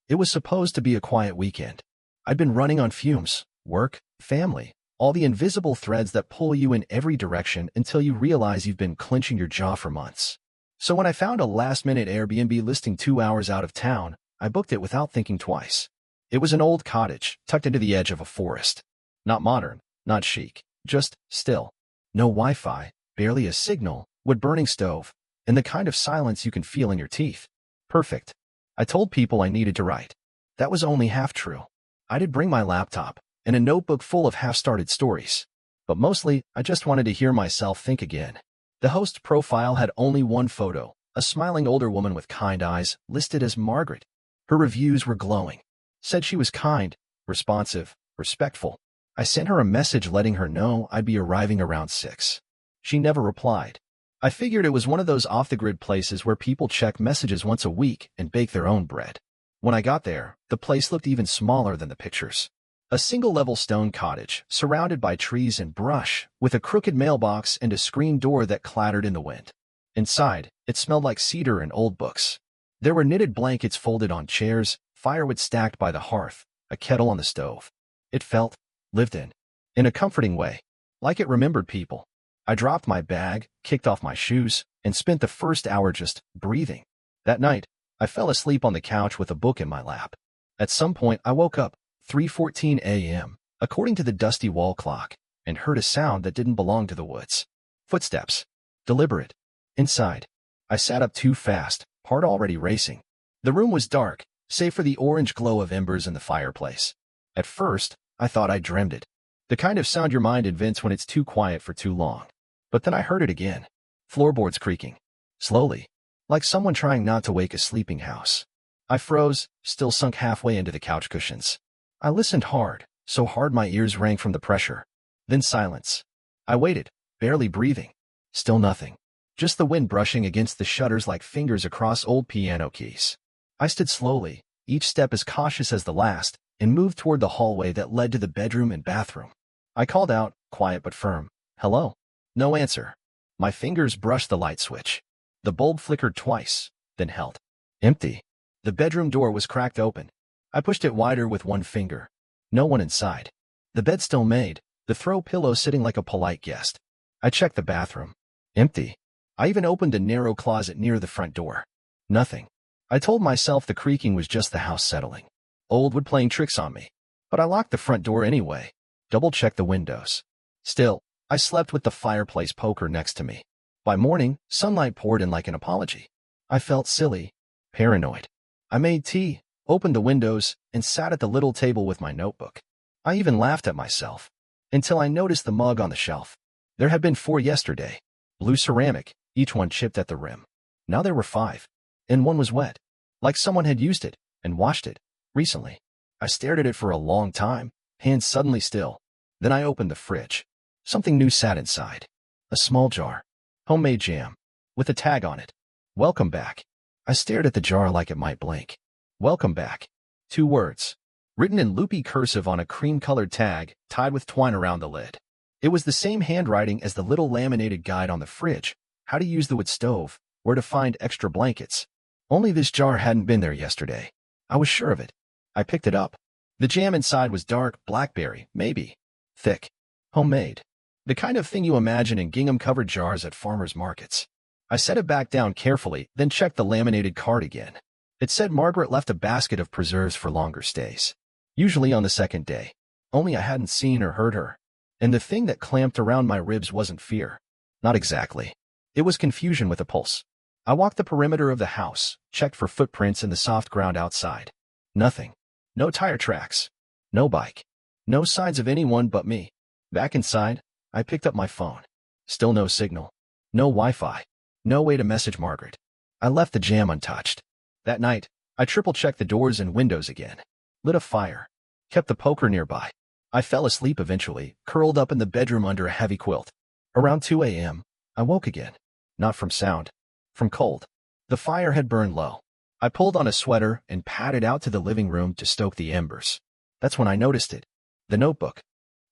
It was supposed to be a quiet weekend. I'd been running on fumes, work, family, all the invisible threads that pull you in every direction until you realize you've been clenching your jaw for months. So when I found a last-minute Airbnb listing 2 hours out of town, I booked it without thinking twice. It was an old cottage, tucked into the edge of a forest. Not modern, not chic, just still. No Wi-Fi, barely a signal, wood-burning stove, and the kind of silence you can feel in your teeth. Perfect. I told people I needed to write. That was only half true. I did bring my laptop and a notebook full of half-started stories. But mostly, I just wanted to hear myself think again. The host profile had only one photo, a smiling older woman with kind eyes, listed as Margaret. Her reviews were glowing. Said she was kind, responsive, respectful. I sent her a message letting her know I'd be arriving around 6. She never replied. I figured it was one of those off-the-grid places where people check messages once a week and bake their own bread. When I got there, the place looked even smaller than the pictures. A single-level stone cottage, surrounded by trees and brush, with a crooked mailbox and a screen door that clattered in the wind. Inside, it smelled like cedar and old books. There were knitted blankets folded on chairs, firewood stacked by the hearth, a kettle on the stove. It felt lived in a comforting way, like it remembered people. I dropped my bag, kicked off my shoes, and spent the first hour just breathing. That night, I fell asleep on the couch with a book in my lap. At some point, I woke up, 3:14 a.m., according to the dusty wall clock, and heard a sound that didn't belong to the woods. Footsteps. Deliberate. Inside. I sat up too fast, heart already racing. The room was dark, save for the orange glow of embers in the fireplace. At first, I thought I dreamed it. The kind of sound your mind invents when it's too quiet for too long. But then I heard it again. Floorboards creaking. Slowly. Like someone trying not to wake a sleeping house. I froze, still sunk halfway into the couch cushions. I listened hard, so hard my ears rang from the pressure. Then silence. I waited, barely breathing. Still nothing. Just the wind brushing against the shutters like fingers across old piano keys. I stood slowly, each step as cautious as the last, and moved toward the hallway that led to the bedroom and bathroom. I called out, quiet but firm, "Hello?" No answer. My fingers brushed the light switch. The bulb flickered twice, then held. Empty. The bedroom door was cracked open. I pushed it wider with one finger. No one inside. The bed still made, the throw pillow sitting like a polite guest. I checked the bathroom. Empty. I even opened a narrow closet near the front door. Nothing. I told myself the creaking was just the house settling. Old wood playing tricks on me. But I locked the front door anyway. Double-checked the windows. Still, I slept with the fireplace poker next to me. By morning, sunlight poured in like an apology. I felt silly, paranoid. I made tea, opened the windows, and sat at the little table with my notebook. I even laughed at myself. Until I noticed the mug on the shelf. There had been 4 yesterday. Blue ceramic, each one chipped at the rim. Now there were 5. And one was wet. Like someone had used it, and washed it, recently. I stared at it for a long time, hands suddenly still. Then I opened the fridge. Something new sat inside. A small jar. Homemade jam. With a tag on it. Welcome back. I stared at the jar like it might blink. Welcome back. 2 words. Written in loopy cursive on a cream-colored tag, tied with twine around the lid. It was the same handwriting as the little laminated guide on the fridge. How to use the wood stove, where to find extra blankets. Only this jar hadn't been there yesterday. I was sure of it. I picked it up. The jam inside was dark, blackberry, maybe. Thick. Homemade. The kind of thing you imagine in gingham-covered jars at farmers' markets. I set it back down carefully, then checked the laminated card again. It said Margaret left a basket of preserves for longer stays. Usually on the second day. Only I hadn't seen or heard her. And the thing that clamped around my ribs wasn't fear. Not exactly. It was confusion with a pulse. I walked the perimeter of the house, checked for footprints in the soft ground outside. Nothing. No tire tracks. No bike. No signs of anyone but me. Back inside, I picked up my phone. Still no signal. No Wi-Fi. No way to message Margaret. I left the jam untouched. That night, I triple-checked the doors and windows again. Lit a fire. Kept the poker nearby. I fell asleep eventually, curled up in the bedroom under a heavy quilt. Around 2 a.m., I woke again. Not from sound. From cold. The fire had burned low. I pulled on a sweater and padded out to the living room to stoke the embers. That's when I noticed it. The notebook.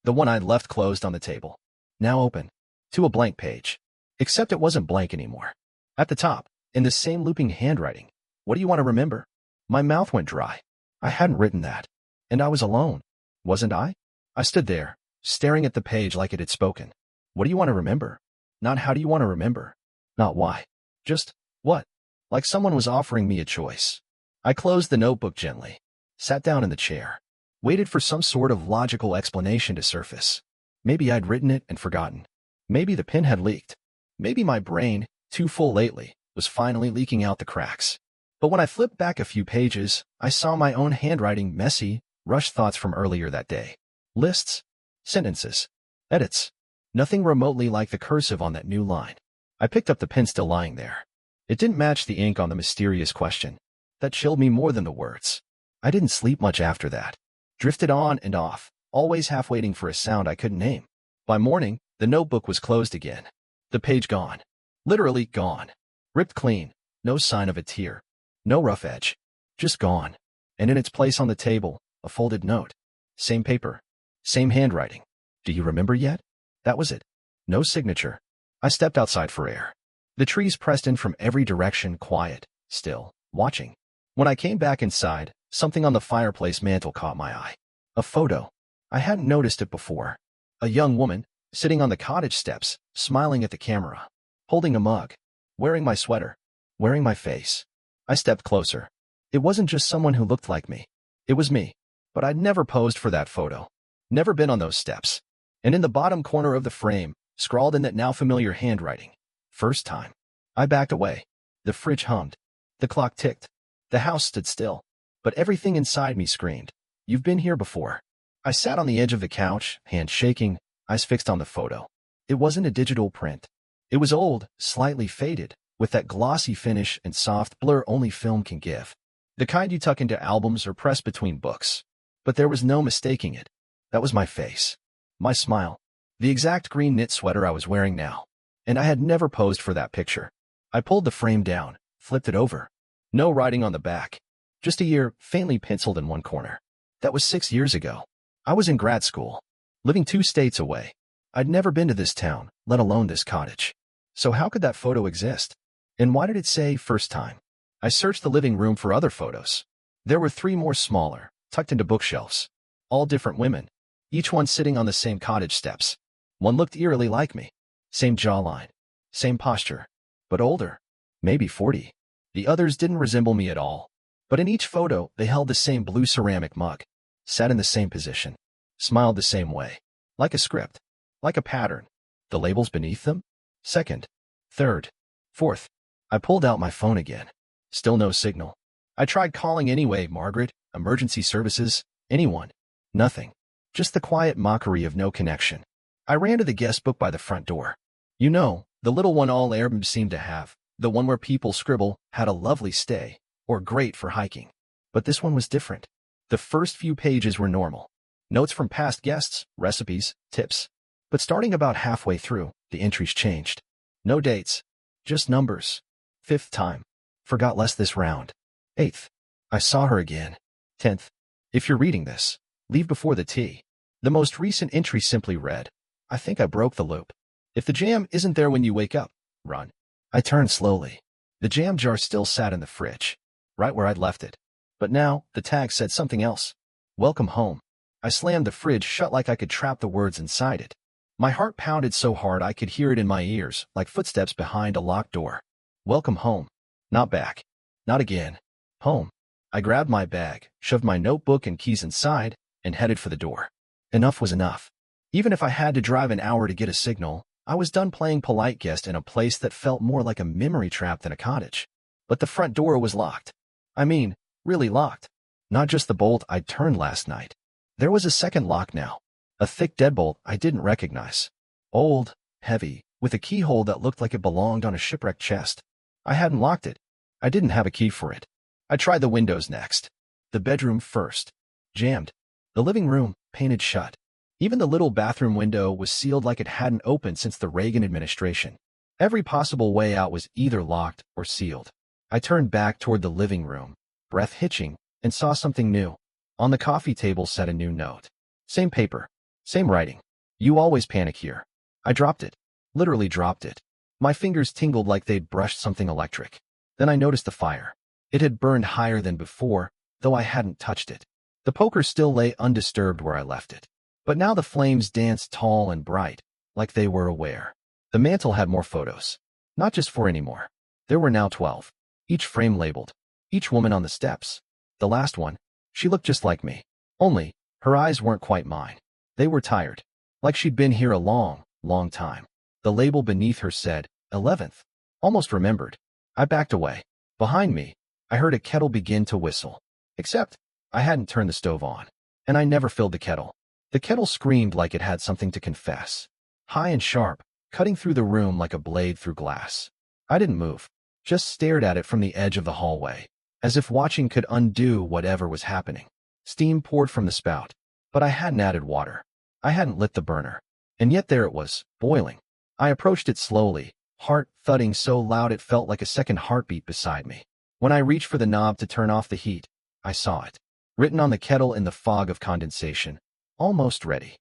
The one I'd left closed on the table. Now open. To a blank page. Except it wasn't blank anymore. At the top, in the same looping handwriting. What do you want to remember? My mouth went dry. I hadn't written that. And I was alone, wasn't I? I stood there, staring at the page like it had spoken. What do you want to remember? Not how do you want to remember? Not why. Just, what? Like someone was offering me a choice. I closed the notebook gently, sat down in the chair, waited for some sort of logical explanation to surface. Maybe I'd written it and forgotten. Maybe the pen had leaked. Maybe my brain, too full lately, was finally leaking out the cracks. But when I flipped back a few pages, I saw my own handwriting, messy, rushed thoughts from earlier that day. Lists, sentences, edits. Nothing remotely like the cursive on that new line. I picked up the pen still lying there. It didn't match the ink on the mysterious question. That chilled me more than the words. I didn't sleep much after that. Drifted on and off, always half waiting for a sound I couldn't name. By morning, the notebook was closed again. The page gone. Literally gone. Ripped clean. No sign of a tear. No rough edge. Just gone. And in its place on the table, a folded note. Same paper. Same handwriting. Do you remember yet? That was it. No signature. I stepped outside for air. The trees pressed in from every direction, quiet, still, watching. When I came back inside, something on the fireplace mantel caught my eye. A photo. I hadn't noticed it before. A young woman, sitting on the cottage steps, smiling at the camera, holding a mug, wearing my sweater, wearing my face. I stepped closer. It wasn't just someone who looked like me. It was me. But I'd never posed for that photo. Never been on those steps. And in the bottom corner of the frame, scrawled in that now familiar handwriting, first time. I backed away. The fridge hummed. The clock ticked. The house stood still. But everything inside me screamed, you've been here before. I sat on the edge of the couch, hands shaking, eyes fixed on the photo. It wasn't a digital print. It was old, slightly faded, with that glossy finish and soft blur only film can give. The kind you tuck into albums or press between books. But there was no mistaking it. That was my face. My smile. The exact green knit sweater I was wearing now. And I had never posed for that picture. I pulled the frame down, flipped it over. No writing on the back. Just a year, faintly penciled in one corner. That was 6 years ago. I was in grad school, living 2 states away. I'd never been to this town, let alone this cottage. So how could that photo exist? And why did it say first time? I searched the living room for other photos. There were 3 more smaller, tucked into bookshelves. All different women. Each one sitting on the same cottage steps. One looked eerily like me. Same jawline. Same posture. But older. Maybe 40. The others didn't resemble me at all. But in each photo, they held the same blue ceramic mug. Sat in the same position. Smiled the same way. Like a script. Like a pattern. The labels beneath them? Second. Third. Fourth. I pulled out my phone again. Still no signal. I tried calling anyway, Margaret, emergency services, anyone. Nothing. Just the quiet mockery of no connection. I ran to the guest book by the front door. You know, the little one all Airbnb seemed to have, the one where people scribble, had a lovely stay, or great for hiking. But this one was different. The first few pages were normal. Notes from past guests, recipes, tips. But starting about halfway through, the entries changed. No dates. Just numbers. 5th time. Forgot less this round. 8th. I saw her again. 10th. If you're reading this, leave before the tea. The most recent entry simply read, I think I broke the loop. If the jam isn't there when you wake up, run. I turned slowly. The jam jar still sat in the fridge, right where I'd left it. But now, the tag said something else. Welcome home. I slammed the fridge shut like I could trap the words inside it. My heart pounded so hard I could hear it in my ears, like footsteps behind a locked door. Welcome home. Not back. Not again. Home. I grabbed my bag, shoved my notebook and keys inside, and headed for the door. Enough was enough. Even if I had to drive an hour to get a signal, I was done playing polite guest in a place that felt more like a memory trap than a cottage. But the front door was locked. I mean, really locked. Not just the bolt I'd turned last night. There was a second lock now. A thick deadbolt I didn't recognize. Old, heavy, with a keyhole that looked like it belonged on a shipwrecked chest. I hadn't locked it. I didn't have a key for it. I tried the windows next. The bedroom first. Jammed. The living room, painted shut. Even the little bathroom window was sealed like it hadn't opened since the Reagan administration. Every possible way out was either locked or sealed. I turned back toward the living room, breath hitching, and saw something new. On the coffee table sat a new note. Same paper. Same writing. You always panic here. I dropped it. Literally dropped it. My fingers tingled like they'd brushed something electric. Then I noticed the fire. It had burned higher than before, though I hadn't touched it. The poker still lay undisturbed where I left it. But now the flames danced tall and bright, like they were aware. The mantel had more photos. Not just 4 anymore. There were now 12. Each frame labeled. Each woman on the steps. The last one, she looked just like me. Only, her eyes weren't quite mine. They were tired. Like she'd been here a long, long time. The label beneath her said, 11th. Almost remembered. I backed away. Behind me, I heard a kettle begin to whistle. Except, I hadn't turned the stove on. And I never filled the kettle. The kettle screamed like it had something to confess. High and sharp, cutting through the room like a blade through glass. I didn't move. Just stared at it from the edge of the hallway. As if watching could undo whatever was happening. Steam poured from the spout. But I hadn't added water. I hadn't lit the burner. And yet there it was, boiling. I approached it slowly, heart thudding so loud it felt like a second heartbeat beside me. When I reached for the knob to turn off the heat, I saw it. Written on the kettle in the fog of condensation. Almost ready.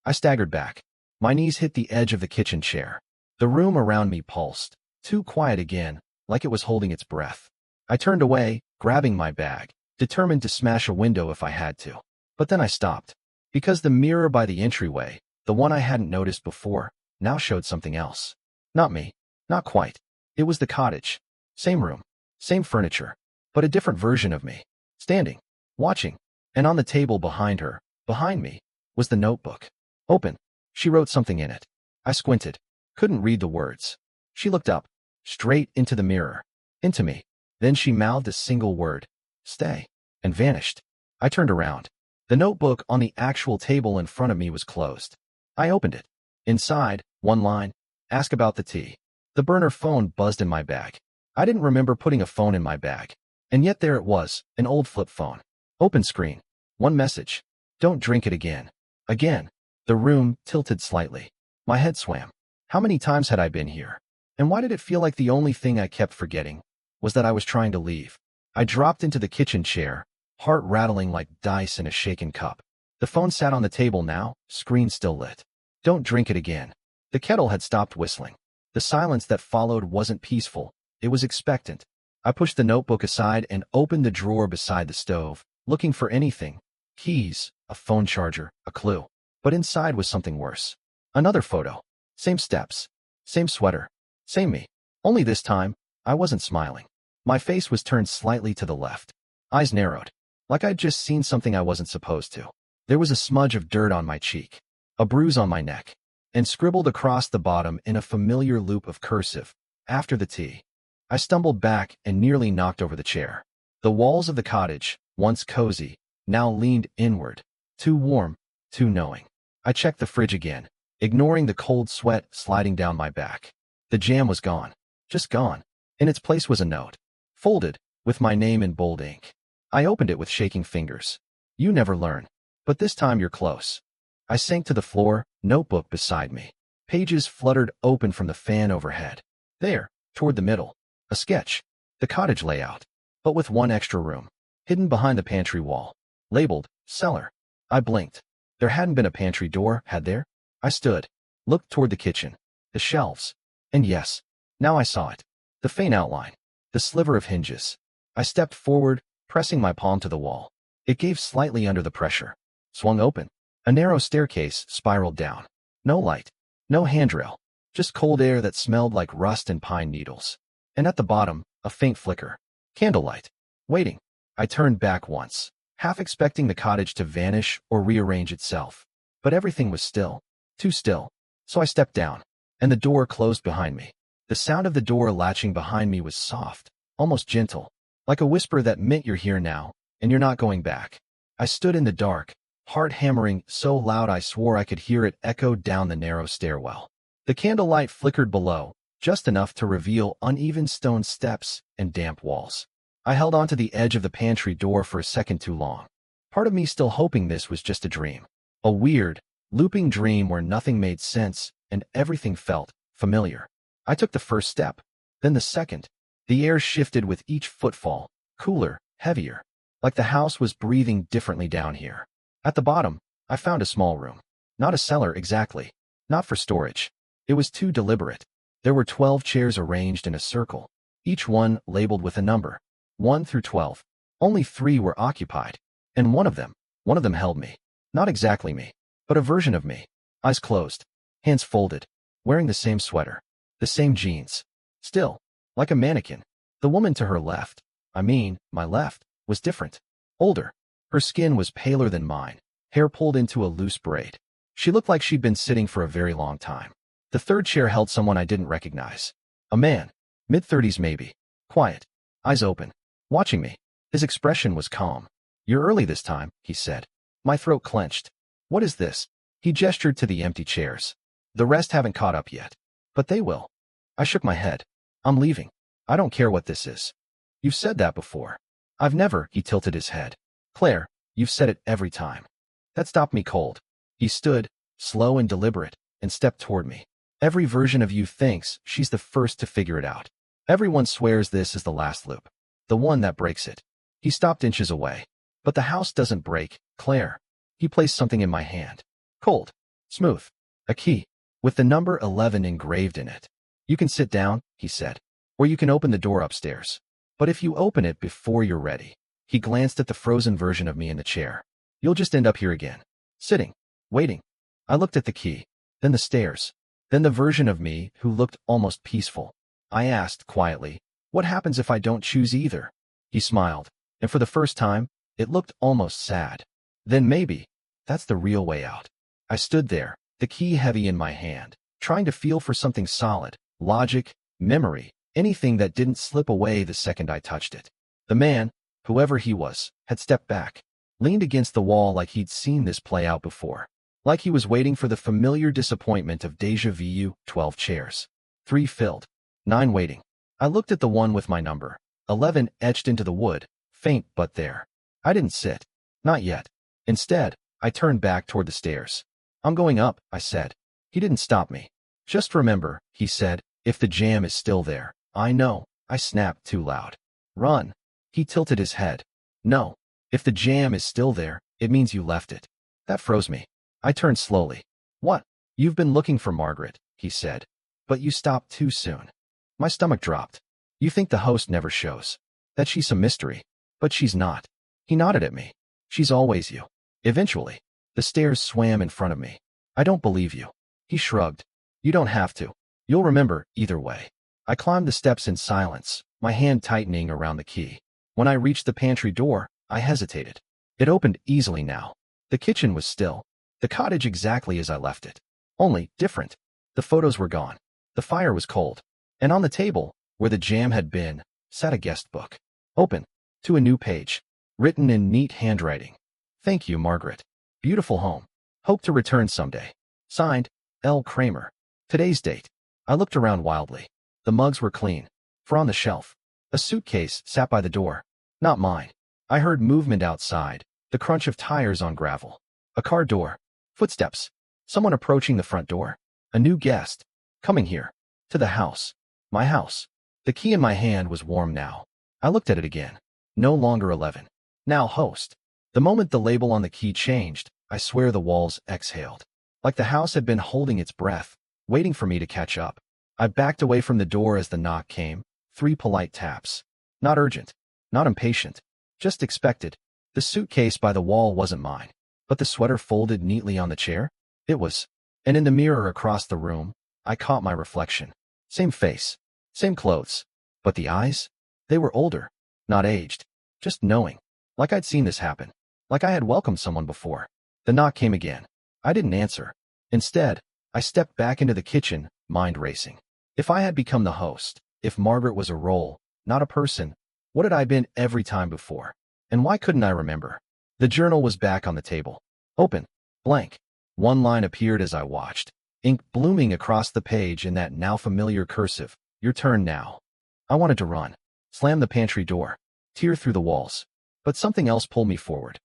I staggered back. My knees hit the edge of the kitchen chair. The room around me pulsed. Too quiet again, like it was holding its breath. I turned away, grabbing my bag, determined to smash a window if I had to. But then I stopped. Because the mirror by the entryway, the one I hadn't noticed before, now showed something else. Not me. Not quite. It was the cottage. Same room. Same furniture. But a different version of me. Standing. Watching. And on the table behind her, behind me, was the notebook. Open. She wrote something in it. I squinted. Couldn't read the words. She looked up. Straight into the mirror. Into me. Then she mouthed a single word. Stay. And vanished. I turned around. The notebook on the actual table in front of me was closed. I opened it. Inside, one line. Ask about the tea. The burner phone buzzed in my bag. I didn't remember putting a phone in my bag. And yet there it was, an old flip phone. Open screen. One message. Don't drink it again. Again. The room tilted slightly. My head swam. How many times had I been here? And why did it feel like the only thing I kept forgetting was that I was trying to leave? I dropped into the kitchen chair, heart rattling like dice in a shaken cup. The phone sat on the table now, screen still lit. Don't drink it again. The kettle had stopped whistling. The silence that followed wasn't peaceful. It was expectant. I pushed the notebook aside and opened the drawer beside the stove, looking for anything. Keys, a phone charger, a clue. But inside was something worse. Another photo. Same steps. Same sweater. Same me. Only this time, I wasn't smiling. My face was turned slightly to the left. Eyes narrowed. Like I'd just seen something I wasn't supposed to. There was a smudge of dirt on my cheek. A bruise on my neck. And scribbled across the bottom in a familiar loop of cursive. After the tea. I stumbled back and nearly knocked over the chair. The walls of the cottage, once cozy, now leaned inward. Too warm, too knowing. I checked the fridge again, ignoring the cold sweat sliding down my back. The jam was gone. Just gone. In its place was a note. Folded, with my name in bold ink. I opened it with shaking fingers. You never learn. But this time you're close. I sank to the floor, notebook beside me. Pages fluttered open from the fan overhead. There, toward the middle. A sketch. The cottage layout. But with one extra room. Hidden behind the pantry wall. Labeled, cellar. I blinked. There hadn't been a pantry door, had there? I stood. Looked toward the kitchen. The shelves. And yes. Now I saw it. The faint outline. The sliver of hinges. I stepped forward, pressing my palm to the wall. It gave slightly under the pressure. Swung open. A narrow staircase spiraled down. No light. No handrail. Just cold air that smelled like rust and pine needles. And at the bottom, a faint flicker. Candlelight. Waiting. I turned back once, half expecting the cottage to vanish or rearrange itself. But everything was still. Too still. So I stepped down. And the door closed behind me. The sound of the door latching behind me was soft, almost gentle. Like a whisper that meant you're here now, and you're not going back. I stood in the dark, heart hammering so loud I swore I could hear it echo down the narrow stairwell. The candlelight flickered below, just enough to reveal uneven stone steps and damp walls. I held onto the edge of the pantry door for a second too long. Part of me still hoping this was just a dream. A weird, looping dream where nothing made sense and everything felt familiar. I took the first step, then the second. The air shifted with each footfall, cooler, heavier. Like the house was breathing differently down here. At the bottom, I found a small room. Not a cellar exactly. Not for storage. It was too deliberate. There were 12 chairs arranged in a circle, each one labeled with a number. 1 through 12. Only 3 were occupied, and one of them held me. Not exactly me, but a version of me. Eyes closed, hands folded, wearing the same sweater, the same jeans. Still, like a mannequin. The woman to her left, my left, was different. Older. Her skin was paler than mine, hair pulled into a loose braid. She looked like she'd been sitting for a very long time. The third chair held someone I didn't recognize. A man, mid-30s maybe, quiet, eyes open, watching me. His expression was calm. "You're early this time," he said. My throat clenched. "What is this?" He gestured to the empty chairs. "The rest haven't caught up yet. But they will." I shook my head. "I'm leaving. I don't care what this is." "You've said that before." "I've never," he tilted his head. "Claire, you've said it every time." That stopped me cold. He stood, slow and deliberate, and stepped toward me. "Every version of you thinks she's the first to figure it out. Everyone swears this is the last loop. The one that breaks it." He stopped inches away. "But the house doesn't break, Claire." He placed something in my hand. Cold. Smooth. A key. With the number 11 engraved in it. "You can sit down," he said. "Or you can open the door upstairs. But if you open it before you're ready." He glanced at the frozen version of me in the chair. "You'll just end up here again. Sitting. Waiting." I looked at the key. Then the stairs. Then the version of me who looked almost peaceful. I asked quietly, "What happens if I don't choose either?" He smiled, and for the first time, it looked almost sad. "Then maybe that's the real way out." I stood there, the key heavy in my hand, trying to feel for something solid, logic, memory, anything that didn't slip away the second I touched it. The man, whoever he was, had stepped back, leaned against the wall like he'd seen this play out before. Like he was waiting for the familiar disappointment of déjà vu. 12 chairs. 3 filled. 9 waiting. I looked at the one with my number. 11 etched into the wood, faint but there. I didn't sit. Not yet. Instead, I turned back toward the stairs. "I'm going up," I said. He didn't stop me. "Just remember," he said, "if the jam is still there." "I know," I snapped too loud. "Run." He tilted his head. "No. If the jam is still there, it means you left it." That froze me. I turned slowly. "What?" "You've been looking for Margaret," he said. "But you stopped too soon." My stomach dropped. "You think the host never shows. That she's a mystery. But she's not." He nodded at me. "She's always you." Eventually, the stairs swam in front of me. "I don't believe you." He shrugged. "You don't have to. You'll remember either way." I climbed the steps in silence, my hand tightening around the key. When I reached the pantry door, I hesitated. It opened easily now. The kitchen was still. The cottage exactly as I left it. Only different. The photos were gone. The fire was cold. And on the table, where the jam had been, sat a guest book. Open. To a new page. Written in neat handwriting. "Thank you, Margaret. Beautiful home. Hope to return someday." Signed, L. Kramer. Today's date. I looked around wildly. The mugs were clean. For on the shelf. A suitcase sat by the door. Not mine. I heard movement outside. The crunch of tires on gravel. A car door. Footsteps. Someone approaching the front door. A new guest. Coming here. To the house. My house. The key in my hand was warm now. I looked at it again. No longer 11. Now host. The moment the label on the key changed, I swear the walls exhaled. Like the house had been holding its breath, waiting for me to catch up. I backed away from the door as the knock came. 3 polite taps. Not urgent. Not impatient. Just expected. The suitcase by the wall wasn't mine. But the sweater folded neatly on the chair? It was. And in the mirror across the room, I caught my reflection. Same face. Same clothes. But the eyes? They were older. Not aged. Just knowing. Like I'd seen this happen. Like I had welcomed someone before. The knock came again. I didn't answer. Instead, I stepped back into the kitchen, mind racing. If I had become the host, if Margaret was a role, not a person, what had I been every time before? And why couldn't I remember? The journal was back on the table. Open. Blank. One line appeared as I watched. Ink blooming across the page in that now familiar cursive. "Your turn now." I wanted to run. Slam the pantry door. Tear through the walls. But something else pulled me forward.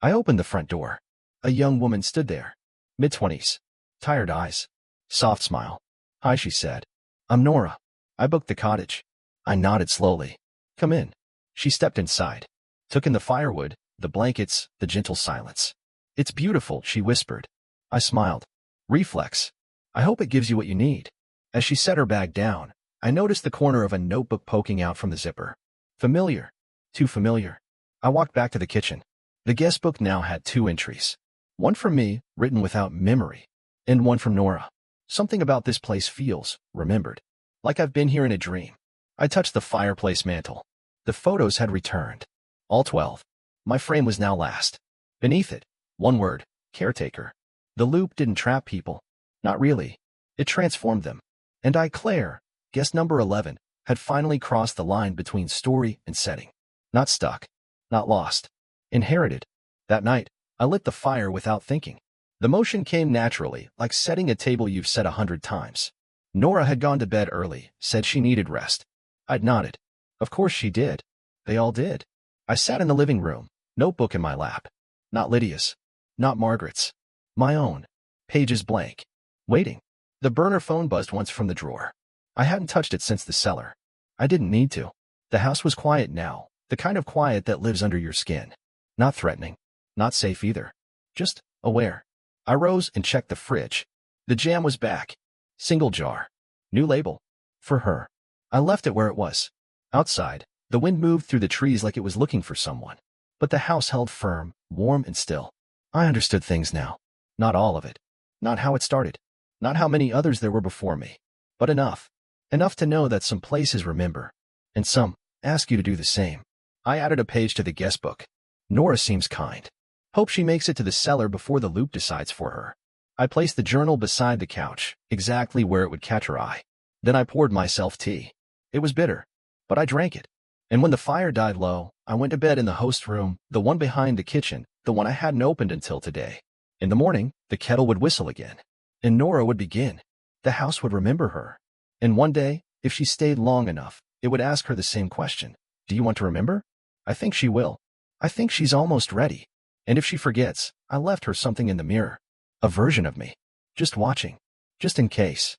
I opened the front door. A young woman stood there. Mid-20s. Tired eyes. Soft smile. "Hi," she said. "I'm Nora. I booked the cottage." I nodded slowly. "Come in." She stepped inside. Took in the firewood, the blankets, the gentle silence. "It's beautiful," she whispered. I smiled. Reflex. "I hope it gives you what you need." As she set her bag down, I noticed the corner of a notebook poking out from the zipper. Familiar. Too familiar. I walked back to the kitchen. The guest book now had 2 entries. One from me, written without memory, and one from Nora. Something about this place feels remembered, like I've been here in a dream. I touched the fireplace mantle. The photos had returned. All 12. My frame was now last. Beneath it, one word, caretaker. The loop didn't trap people. Not really. It transformed them. And Claire, guest number 11, had finally crossed the line between story and setting. Not stuck. Not lost. Inherited. That night, I lit the fire without thinking. The motion came naturally, like setting a table you've set 100 times. Nora had gone to bed early, said she needed rest. I'd nodded. Of course she did. They all did. I sat in the living room, notebook in my lap. Not Lydia's. Not Margaret's. My own. Pages blank. Waiting. The burner phone buzzed once from the drawer. I hadn't touched it since the cellar. I didn't need to. The house was quiet now, the kind of quiet that lives under your skin. Not threatening. Not safe either. Just aware. I rose and checked the fridge. The jam was back. Single jar. New label. For her. I left it where it was. Outside, the wind moved through the trees like it was looking for someone. But the house held firm, warm and still. I understood things now. Not all of it. Not how it started. Not how many others there were before me. But enough. Enough to know that some places remember. And some ask you to do the same. I added a page to the guest book. Nora seems kind. Hope she makes it to the cellar before the loop decides for her. I placed the journal beside the couch, exactly where it would catch her eye. Then I poured myself tea. It was bitter, but I drank it. And when the fire died low, I went to bed in the host room, the one behind the kitchen, the one I hadn't opened until today. In the morning, the kettle would whistle again. And Nora would begin. The house would remember her. And one day, if she stayed long enough, it would ask her the same question. Do you want to remember? I think she will. I think she's almost ready. And if she forgets, I left her something in the mirror. A version of me. Just watching. Just in case.